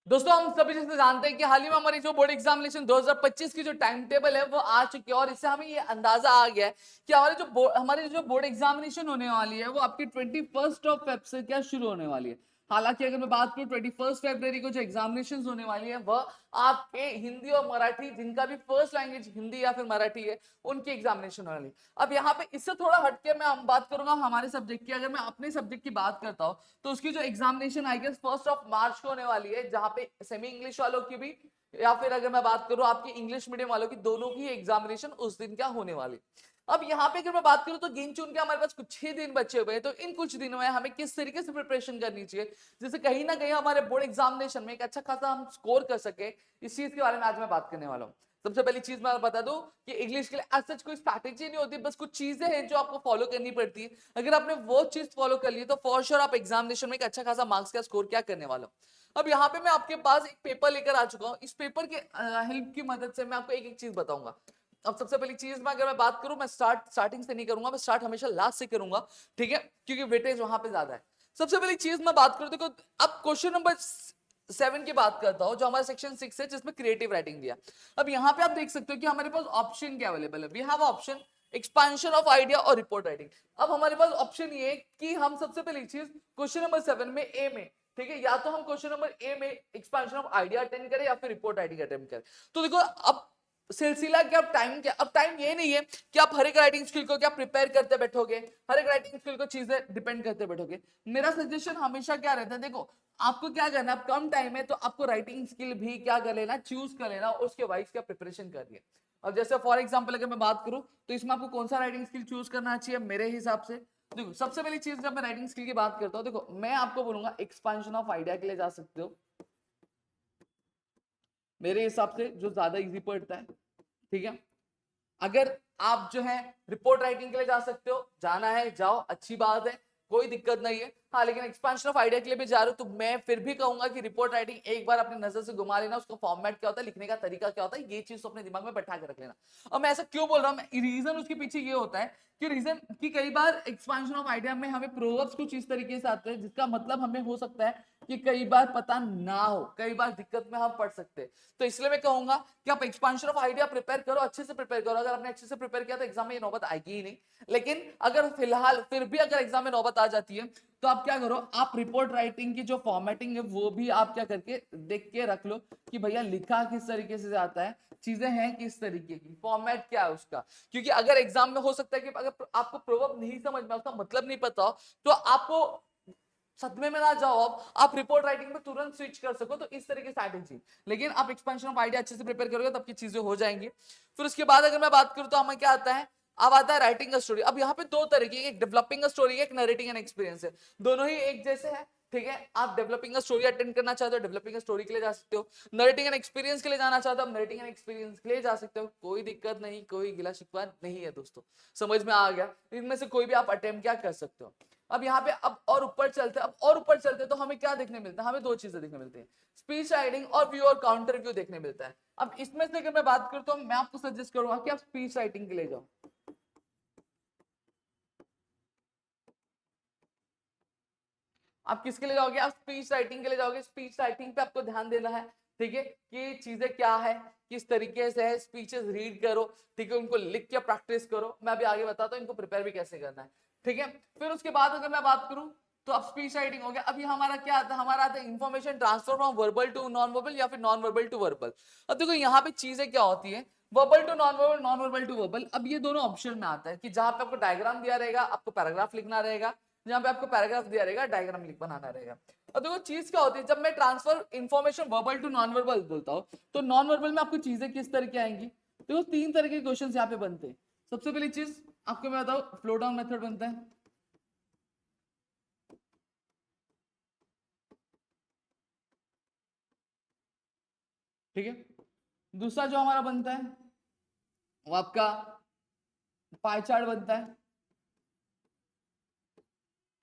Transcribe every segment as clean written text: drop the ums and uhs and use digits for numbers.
दोस्तों हम सभी जैसे जानते हैं कि हाल ही में हमारी जो बोर्ड एग्जामिनेशन 2025 की जो टाइम टेबल है वो आ चुकी है और इससे हमें ये अंदाजा आ गया है कि हमारी जो बोर्ड एग्जामिनेशन होने वाली है वो आपकी 21 फेब से क्या शुरू होने वाली है। हालांकि अगर मैं बात करूं 21 फरवरी को जो एग्जामिनेशन होने वाली है वह आपके हिंदी और मराठी, जिनका भी फर्स्ट लैंग्वेज हिंदी या फिर मराठी है, उनकी एग्जामिनेशन होने वाली है। अब यहाँ पे इससे थोड़ा हटके मैं बात करूंगा हमारे सब्जेक्ट की। अगर मैं अपने सब्जेक्ट की बात करता हूँ तो उसकी जो एग्जामिनेशन आई गेस 1 मार्च को होने वाली है, जहां पे सेमी इंग्लिश वालों की भी या फिर अगर मैं बात करूं आपकी इंग्लिश मीडियम वालों की, दोनों की एग्जामिनेशन उस दिन क्या होने वाली। अब यहाँ पे अगर मैं बात करूं तो गिन चुन के हमारे पास कुछ ही दिन बचे हुए हैं, तो इन कुछ दिनों में हमें किस तरीके से प्रिपरेशन करनी चाहिए जिससे कहीं ना कहीं हमारे बोर्ड एग्जामिनेशन में एक अच्छा खासा हम स्कोर कर सके, इस चीज के बारे में आज मैं बात करने वाला हूँ। सबसे पहली चीज मैं बता दूं कि इंग्लिश के लिए आज सच कोई स्ट्रैटेजी नहीं होती, बस कुछ चीजें हैं जो आपको फॉलो करनी पड़ती है। अगर आपने वो चीज फॉलो कर ली तो फॉर श्योर आप एग्जामिनेशन में एक अच्छा खासा मार्क्स का स्कोर क्या करने वाला हूं। अब यहाँ पे मैं आपके पास एक पेपर लेकर आ चुका हूँ। इस पेपर के हेल्प की मदद से मैं आपको एक एक चीज बताऊंगा। अब सबसे पहली चीज में अगर मैं बात करूं, मैं स्टार्टिंग से नहीं करूंगा, मैं स्टार्ट हमेशा लास्ट से करूंगा, ठीक है, क्योंकि वेटेज वहां पे ज्यादा है। सबसे पहली चीज मैं बात करूं, देखो अब क्वेश्चन नंबर 7 की बात करता हूं जो हमारा सेक्शन 6 है जिसमें क्रिएटिव राइटिंग दिया। अब यहाँ पे आप देख सकते हो कि हमारे पास ऑप्शन क्या अवेलेबल है। We have option expansion of idea और रिपोर्ट राइटिंग। अब हमारे पास ऑप्शन ये कि हम सबसे पहली चीज क्वेश्चन नंबर 7 में ए में, ठीक है, या तो हम क्वेश्चन नंबर ए में एक्सपांशन ऑफ आइडिया अटेंड करें या फिर रिपोर्ट राइटिंग अटेंड करें। तो देखो अब सिलसिला क्या, अब टाइम क्या, अब टाइम ये नहीं है कि आप हर एक राइटिंग स्किल को क्या प्रिपेयर करते बैठोगे, हर एक राइटिंग स्किल को चीजें डिपेंड करते बैठोगे। मेरा सजेशन हमेशा क्या रहता है, देखो आपको क्या करना है, कम टाइम है तो आपको राइटिंग स्किल भी क्या कर लेना, चूज कर लेना, उसके वाइज क्या प्रिपरेशन करिए। अब जैसे फॉर एग्जांपल अगर मैं बात करूं तो इसमें आपको कौन सा राइटिंग स्किल चूज करना चाहिए मेरे हिसाब से। देखो सबसे पहली चीज जब मैं राइटिंग स्किल की बात करता हूं, देखो मैं आपको बोलूंगा एक्सपांशन ऑफ आइडिया के लिए जा सकते हो, मेरे हिसाब से जो ज्यादा इजी पड़ता है, ठीक है। अगर आप जो है रिपोर्ट राइटिंग के लिए जा सकते हो, जाना है जाओ, अच्छी बात है, कोई दिक्कत नहीं है। हाँ लेकिन एक्सपांशन ऑफ आइडिया के लिए भी जा रहे हो तो मैं फिर भी कहूंगा कि रिपोर्ट राइटिंग एक बार अपनी नजर से घुमा लेना, उसका फॉर्मेट क्या होता है, लिखने का तरीका क्या होता है, ये चीज तो अपने दिमाग में बैठा के रख लेना। अब मैं ऐसा क्यों बोल रहा हूँ, रीजन उसके पीछे ये होता है कि रीजन कि कई बार एक्सपांशन ऑफ आइडिया में हमें प्रोवर्ब्स कुछ इस तरीके से आते हैं जिसका मतलब हमें हो सकता है कि कई बार पता ना हो, कई बार दिक्कत में हम पढ़ सकते हैं। तो इसलिए मैं कहूंगा कि आप एक्सपांशन ऑफ आइडिया प्रिपेयर करो, अच्छे से प्रिपेयर करो। अगर आपने अच्छे से प्रिपेयर किया तो एग्जाम में ये नौबत आएगी ही नहीं। लेकिन अगर फिलहाल फिर भी अगर एग्जाम में नौबत आ जाती है तो आप क्या करो, आप रिपोर्ट राइटिंग की जो फॉर्मेटिंग है वो भी आप क्या करके देख के रख लो कि भैया लिखा किस तरीके से जाता है, चीजें हैं किस तरीके की, फॉर्मेट क्या है उसका। क्योंकि अगर एग्जाम में हो सकता है कि अगर आपको प्रोवर्ब नहीं समझ में, उसका मतलब नहीं पता हो, तो आपको सदमे में ना जाओ, आप रिपोर्ट राइटिंग में तुरंत स्विच कर सको, तो इस तरह की स्ट्रैटेजी। लेकिन आप एक्सपेंशन ऑफ आइडिया अच्छे से प्रिपेयर करोगे तब की चीजें हो जाएंगी। फिर उसके बाद अगर मैं बात करूं तो हमें क्या आता है, अब आता है राइटिंग अ स्टोरी। अब यहाँ पे दो तरह की, एक डेवलपिंग अ स्टोरी है, एक नरेटिंग एन एक्सपीरियंस है, दोनों ही एक जैसे है, ठीक है। आप डेवलपिंग अ स्टोरी अटेंड करना चाहते हो डेवलपिंग अ स्टोरी के लिए जा सकते हो, नरेटिंग एन एक्सपीरियंस के लिए जाना चाहते हो आप नरेटिंग एन एक्सपीरियंस के लिए जा सकते हो, कोई दिक्कत नहीं, कोई गिला शिकवा नहीं है दोस्तों, समझ में आ गया। इनमें से कोई भी आप अटेम्प्ट क्या कर सकते हो। अब यहाँ पे अब और ऊपर चलते, अब और ऊपर चलते तो हमें क्या देखने मिलता है, हमें दो चीजें देखने मिलती है, स्पीच राइटिंग और व्यू और काउंटर व्यू देखने मिलता है। अब इसमें से अगर मैं बात करूं तो मैं आपको सजेस्ट करूंगा कि आप स्पीच राइटिंग के लिए जाओ। आप किसके लिए जाओगे, आप स्पीच राइटिंग के लिए जाओगे। स्पीच राइटिंग पे आपको ध्यान देना है, ठीक है, कि चीजें क्या है, किस तरीके से है, स्पीचेस रीड करो, ठीक है, उनको लिख के प्रैक्टिस करो। मैं अभी आगे बताता हूँ इनको प्रिपेयर भी कैसे करना है, ठीक है। फिर उसके बाद अगर मैं बात करूं तो अब स्पीच राइटिंग हो गया। अभी हमारा क्या आता है, हमारा आता है information transfer from verbal to non verbal या फिर नॉन वर्बल टू वर्बल। अब देखो यहाँ पे चीजें क्या होती है, verbal to non verbal, non verbal to verbal. अब ये दोनों ऑप्शन में आता है कि जहां पे आपको डायग्राम दिया रहेगा आपको पैराग्राफ लिखना रहेगा, जहां पे आपको पैराग्राफ दिया रहेगा डायग्राम लिख बनाना रहेगा। और देखो चीज क्या होती है, जब मैं transfer information verbal to non verbal बोलता हूँ तो नॉन वर्बल में आपको चीजें किस तरह की आएंगी, देखो तीन तरह के क्वेश्चन यहाँ पे बनते हैं। सबसे पहली चीज आपको मैं बताऊं, फ्लो डाउन मेथड बनता है, ठीक है। दूसरा जो हमारा बनता है वो आपका पाई चार्ट बनता है,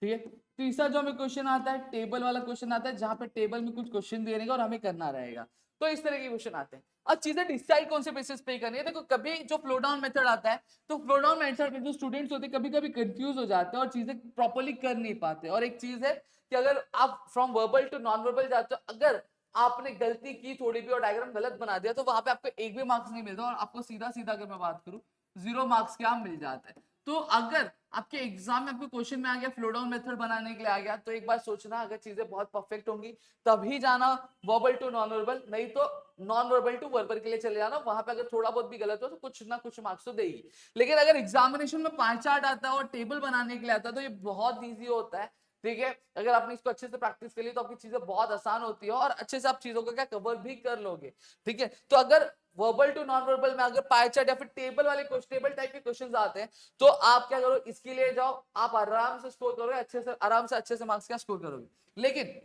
ठीक है। तीसरा जो हमें क्वेश्चन आता है टेबल वाला क्वेश्चन आता है, जहां पे टेबल में कुछ क्वेश्चन दे रहेगा और हमें करना रहेगा। तो इस तरह के क्वेश्चन आते हैं। अब चीजें डिसाइड कौन से बेसिस पे करनी है, देखो कभी जो फ्लो डाउन मेथड आता है तो फ्लो डाउन मेथड में जो स्टूडेंट्स होते हैं कभी कभी कंफ्यूज हो जाते हैं और चीजें प्रॉपर्ली कर नहीं पाते। और एक चीज है कि अगर आप from verbal to non verbal जाते हो, अगर आपने गलती की थोड़ी भी और डायग्राम गलत बना दिया तो वहां पे आपको एक भी मार्क्स नहीं मिलता और आपको सीधा सीधा अगर मैं बात करूं 0 मार्क्स क्या मिल जाता है। तो अगर आपके एग्जाम में आपको क्वेश्चन में आ गया फ्लो डाउन मेथड बनाने के लिए आ गया तो एक बार सोचना, अगर चीजें बहुत परफेक्ट होंगी तभी जाना वर्बल टू नॉन वर्बल, नहीं तो नॉन वर्बल टू वर्बल के लिए चले जाना। वहां पे अगर थोड़ा बहुत भी गलत हो तो कुछ ना कुछ मार्क्स तो देगी। लेकिन अगर एग्जामिनेशन में पाई चार्ट आता है और टेबल बनाने के लिए आता है तो ये बहुत ईजी होता है। ठीक है, अगर आपने इसको अच्छे से प्रैक्टिस कर ली तो आपकी चीजें बहुत आसान होती है और अच्छे से आप चीजों को क्या कवर भी कर लोगे। ठीक है, तो अगर वर्बल टू नॉन वर्बल में अगर पाई चार्ट या फिर टेबल वाले टेबल टाइप के क्वेश्चंस आते हैं तो आप क्या करो, इसके लिए जाओ, आप आराम से स्कोर करोगे, अच्छे से आराम से अच्छे से मार्क्स क्या स्कोर करोगे। लेकिन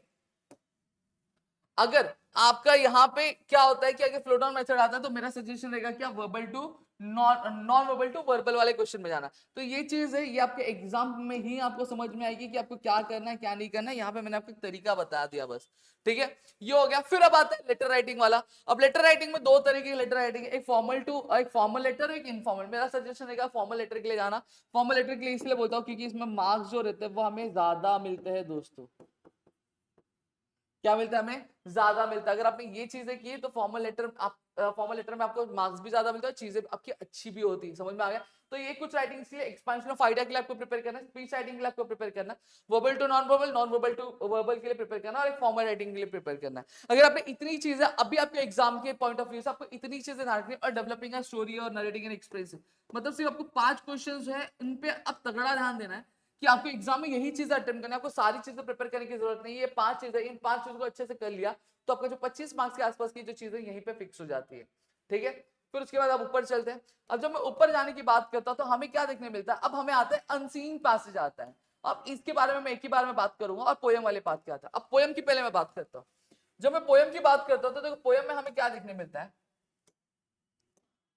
अगर आपका यहाँ पे क्या होता है कि अगर फ्लो डाउन मेथड आता है तो मेरा सजेशन रहेगा कि आप verbal to non verbal to verbal वाले क्वेश्चन में जाना। तो ये चीज है, ये आपके एग्जाम में ही आपको समझ में आएगी कि आपको क्या करना है क्या नहीं करना है। यहाँ पे मैंने आपको एक तरीका बता दिया बस। ठीक है, ये हो गया। फिर अब आता है लेटर राइटिंग वाला। अब लेटर राइटिंग में दो तरीके की लेटर राइटिंग है, एक फॉर्मल लेटर, एक इनफॉर्मल। मेरा सजेशन रहेगा फॉर्मल लेटर के लिए जाना। फॉर्मल लेटर के लिए इसलिए बोलता हूँ क्योंकि इसमें मार्क्स जो रहते हैं वो हमें ज्यादा मिलते हैं दोस्तों। क्या मिलता है, हमें ज्यादा मिलता है। अगर आपने ये चीजें की तो फॉर्मल लेटर में आपको मार्क्स भी ज्यादा मिलता है, चीजें आपकी अच्छी भी होती है। समझ में आ गया। तो ये कुछ राइटिंग के लिए एक्सपेंशन ऑफ आइडिया के लिए आपको प्रिपेयर करना है, स्पीच राइटिंग के लिए आपको प्रिपेयर करना है, verbal to non verbal, non verbal to verbal के लिए प्रिपेयर करना है, और एक फॉर्मल राइटिंग के लिए प्रिपेयर करना है। अगर आपने इतनी चीजें अभी आपके एग्जाम के पॉइंट ऑफ व्यू से आपको इतनी चीजें ध्यान रखनी है, और डेवलपिंग अ स्टोरी और नरेटिंग एन एक्सपीरियंस, मतलब सिर्फ आपको 5 क्वेश्चन जो है इन पे अब तगड़ा ध्यान देना है कि आपको एग्जाम में यही चीजें अटेम्प्ट करना है। आपको सारी चीजें प्रिपेयर करने की जरूरत नहीं है। ये 5 चीजें, इन 5 चीजों को अच्छे से कर लिया तो आपका जो 25 मार्क्स के आसपास की जो चीजें यहीं पे फिक्स हो जाती है। ठीक है, फिर उसके बाद आप ऊपर चलते हैं। अब जब मैं ऊपर जाने की बात करता हूं तो हमें क्या देखने मिलता है, अब हमें आता है अनसीन पैसेज आता है। अब इसके बारे में मैं एक ही बार में बात करूंगा और पोएम वाले बात क्या था। अब पोएम की पहले मैं बात करता हूं। जब मैं पोएम की बात करता हूं तो देखो पोएम में हमें क्या देखने मिलता है,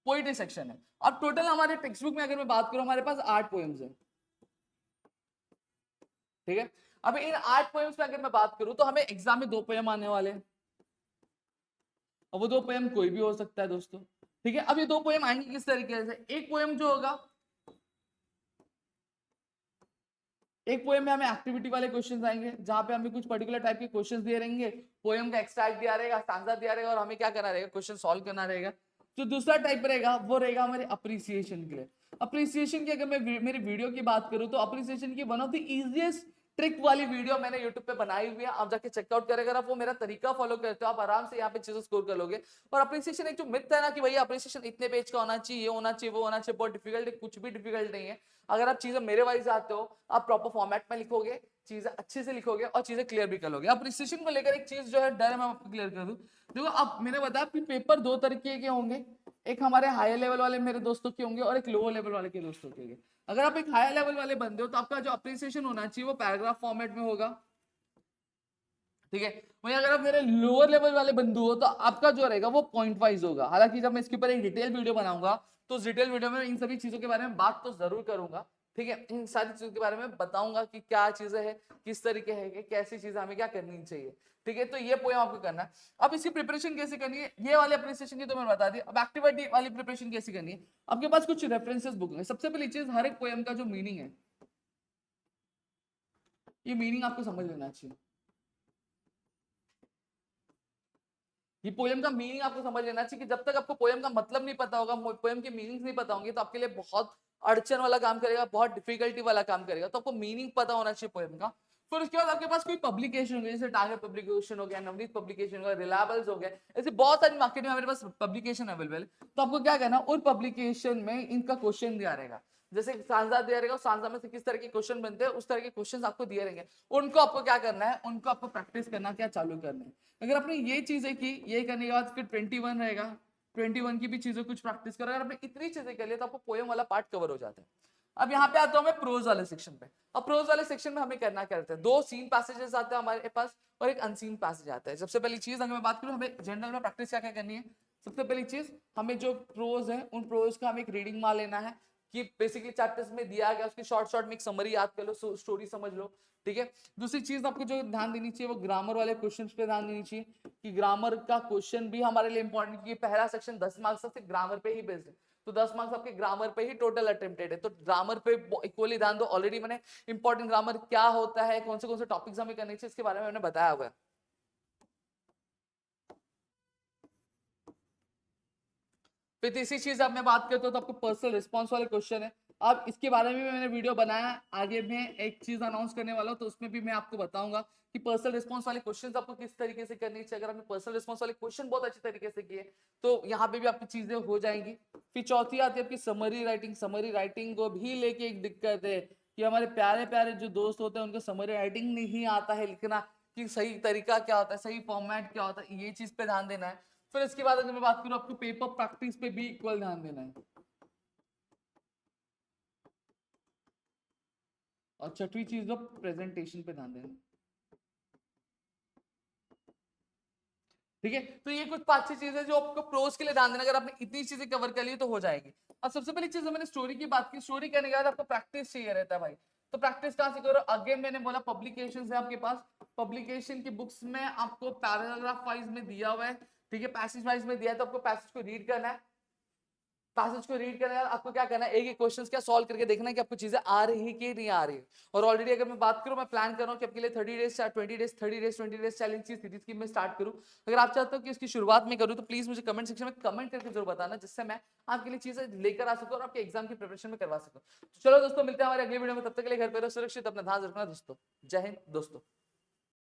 पोइट्री सेक्शन है। अब टोटल हमारे टेक्स्ट बुक में अगर मैं बात करूं हमारे पास 8 पोएम्स है। ठीक है, अब इन 8 पोएम्स में अगर मैं बात करूं तो हमें एग्जाम में 2 पोएम आने वाले हैं, और वो 2 पोएम कोई भी हो सकता है दोस्तों। ठीक है, अब ये 2 पोएम आएंगे किस तरीके से, एक पोएम जो होगा, एक पोएम में हमें एक्टिविटी वाले क्वेश्चंस आएंगे जहां पे हमें कुछ पर्टिकुलर टाइप के क्वेश्चंस दिए रहेंगे, पोएम का एक्सट्रैक्ट दिया रहेगा, स्टैंजा दिया रहेगा, और हमें क्या करना रहेगा, क्वेश्चन सॉल्व करना रहेगा। जो दूसरा टाइप रहेगा वो रहेगा हमारे अप्रिसिएशन के लिए। अप्रिसिएशन की अगर मैं मेरी वीडियो की बात करूं तो अप्रिसिएशन की one of the easiest trick वाली वीडियो मैंने YouTube पे बनाई हुई है, आप जाके चेकआउट करें। अगर आप वो मेरा तरीका फॉलो करते हो आप आराम से यहाँ पे चीजें स्कोर कर लोगे। और अप्रिसिएशन एक जो मिथ है ना कि भैया अप्रिसिएशन इतने पेज का होना चाहिए, ये होना चाहिए, वो होना चाहिए, बहुत डिफिकल्ट है, कुछ भी डिफिकल्ट नहीं है। अगर आप चीजें मेरे वाइज आते हो, आप प्रॉपर फॉर्मेट में लिखोगे, चीजें अच्छे से लिखोगे और चीजें क्लियर भी कर लोगे। अप्रिसिएशन को लेकर एक चीज जो है डर है, मैं आपको क्लियर कर दूं। देखो अब मैंने बताया कि पेपर 2 तरीके के होंगे, एक हमारे हायर लेवल वाले मेरे दोस्तों के होंगे और एक लोअर लेवल वाले के दोस्तों के होंगे। अगर आप एक हायर लेवल वाले बंदे हो तो आपका जो अप्रिसिएशन होना चाहिए वो पैराग्राफ फॉर्मेट में होगा। ठीक है, वहीं अगर आप मेरे लोअर लेवल वाले बंधु हो तो आपका जो रहेगा वो पॉइंट वाइज होगा। हालांकि जब मैं इसके ऊपर एक डिटेल वीडियो बनाऊंगा तो उस डिटेल वीडियो में इन सभी चीजों के बारे में बात तो जरूर करूंगा। ठीक है, इन सारी चीजों के बारे में बताऊंगा कि क्या चीजें हैं, किस तरीके है, कि कैसी चीजें हमें क्या करनी चाहिए। ठीक है, तो ये पोएम आपको करना है। अब इसकी प्रिपरेशन कैसे करनी है, ये वाले अप्रिसिएशन की तो मैंने बता दी। अब एक्टिविटी वाली प्रिपरेशन कैसे करनी है, आपके पास कुछ रेफरेंसेस बुक है। सबसे पहली चीज, हर एक पोएम का जो मीनिंग है, ये मीनिंग आपको समझ लेना चाहिए। ये पोएम का मीनिंग आपको समझ लेना चाहिए कि जब तक आपको पोएम का मतलब नहीं पता होगा, पोएम के मीनिंग्स नहीं पता होंगे तो आपके लिए बहुत अड़चन वाला काम करेगा, बहुत डिफिकल्टी वाला काम करेगा। तो आपको मीनिंग पता होना चाहिए पोएम का। फिर उसके बाद आपके पास कोई पब्लिकेशन हो गया, जैसे टारगेट पब्लिकेशन हो गया, नवनीत पब्लिकेशन हो गया, रिलायबल्स हो गया, ऐसे बहुत सारी मार्केट में हमारे पास पब्लिकेशन अवेलेबल है। तो आपको क्या करना, उन पब्लिकेशन में इनका क्वेश्चन दिया रहेगा। जैसे सांझा दिया रहेगा, सांझा में से किस तरह के क्वेश्चन बनते हैं उस तरह के क्वेश्चन आपको दिए रहेंगे। उनको आपको क्या करना है, उनको आपको प्रैक्टिस करना क्या चालू करना है। अगर आपने ये चीजें की, ये करने के बाद फिर 21 रहेगा, 21 की भी चीजें कुछ प्रैक्टिस करो। अगर आपने इतनी चीजें कर लिया तो आपको पोएम वाला पार्ट कवर हो जाता है। अब यहाँ पे आता हूं मैं प्रोज वाले सेक्शन पे। अब प्रोज वाले सेक्शन में हमें करना क्या रहता है, 2 सीन पैसेजेस आते हैं हमारे पास और एक अनसीन पैसेज आता है। सबसे पहली चीज अगर मैं बात करूं, हमें जनरल में प्रैक्टिस क्या क्या करनी है। सबसे पहली चीज, हमें जो प्रोज है उन प्रोज का हमें एक रीडिंग मान लेना है कि बेसिकली चैप्टर्स में दिया गया उसकी शॉर्ट शॉर्ट में एक समरी याद कर लो, स्टोरी समझ लो। ठीक है, दूसरी चीज आपको जो ध्यान देनी चाहिए वो ग्रामर वाले क्वेश्चंस पे ध्यान देनी चाहिए कि ग्रामर का क्वेश्चन भी हमारे लिए इंपॉर्टेंट, क्योंकि पहला सेक्शन 10 मार्क्स का सिर्फ ग्रामर पे ही बेस्ड है। तो 10 मार्क्स आपके ग्रामर पे ही टोटल अटेम्प्टेड है, तो ग्रामर पे इक्वली ध्यान दो। ऑलरेडी मैंने इंपॉर्टेंट ग्रामर क्या होता है, कौन से टॉपिक्स हमें करने चाहिए, इसके बारे में मैंने बताया हुआ है। फिर तीसरी चीज अब मैं बात करता हूँ तो आपको पर्सनल रिस्पॉन्स वाले क्वेश्चन है। अब इसके बारे में भी मैंने वीडियो बनाया, आगे मैं एक चीज अनाउंस करने वाला हूँ तो उसमें भी मैं आपको बताऊंगा कि पर्सनल रिस्पॉन्स वाले क्वेश्चंस आपको किस तरीके से करनी चाहिए। अगर आपने पर्सनल रिस्पॉन्स वाले क्वेश्चन बहुत अच्छे तरीके से किए तो यहाँ पे भी आपकी चीजें हो जाएंगी। फिर चौथी आती है आपकी समरी राइटिंग। समरी राइटिंग को भी लेके एक दिक्कत है कि हमारे प्यारे प्यारे जो दोस्त होते हैं उनको समरी राइटिंग नहीं आता है लिखना, कि सही तरीका क्या होता है, सही फॉर्मेट क्या होता है, ये चीज पे ध्यान देना है। फिर इसके बाद अगर मैं बात करूं आपको पेपर प्रैक्टिस पे भी इक्वल ध्यान देना है। और छठवीं चीज जो प्रेजेंटेशन पे ध्यान देना है। ठीक है, तो ये कुछ 5-6 चीजें जो आपको प्रोज के लिए ध्यान देना, अगर आपने इतनी चीजें कवर कर ली तो हो जाएगी। अब सबसे पहली चीज मैंने स्टोरी की बात की, स्टोरी कहने के बाद आपको प्रैक्टिस चाहिए रहता है भाई। तो प्रैक्टिस कहां से करो, अगेन मैंने बोला पब्लिकेशंस है आपके पास, पब्लिकेशन की बुक्स में आपको पैराग्राफ वाइज में दिया हुआ है, ठीक है, पैसेज वाइज में दिया है, तो आपको पैसेज को रीड करना है। पैसेज को रीड करने आपको क्या करना है, एक एक क्वेश्चंस क्या सॉल्व करके देखना है कि आपको चीजें आ रही है कि नहीं आ रही है। और ऑलरेडी अगर मैं बात करूं, मैं प्लान कर रहा हूं कि आपके लिए 30 days 20 days 30 days 20 days challenge की सीरीज की मैं स्टार्ट करूं। अगर आप चाहते हो कि इसकी शुरुआत में करूं तो प्लीज मुझे कमेंट सेक्शन में कमेंट करके जरूर बताना, जिससे मैं आपके लिए चीजें लेकर आ सकूं और आपके एग्जाम की प्रिपरेशन में करवा सकूं। तो चलो दोस्तों, मिलते हैं हमारे अगले वीडियो में, तब तक के लिए घर पे रहो सुरक्षित, अपना ध्यान रखना दोस्तों। जय हिंद दोस्तों।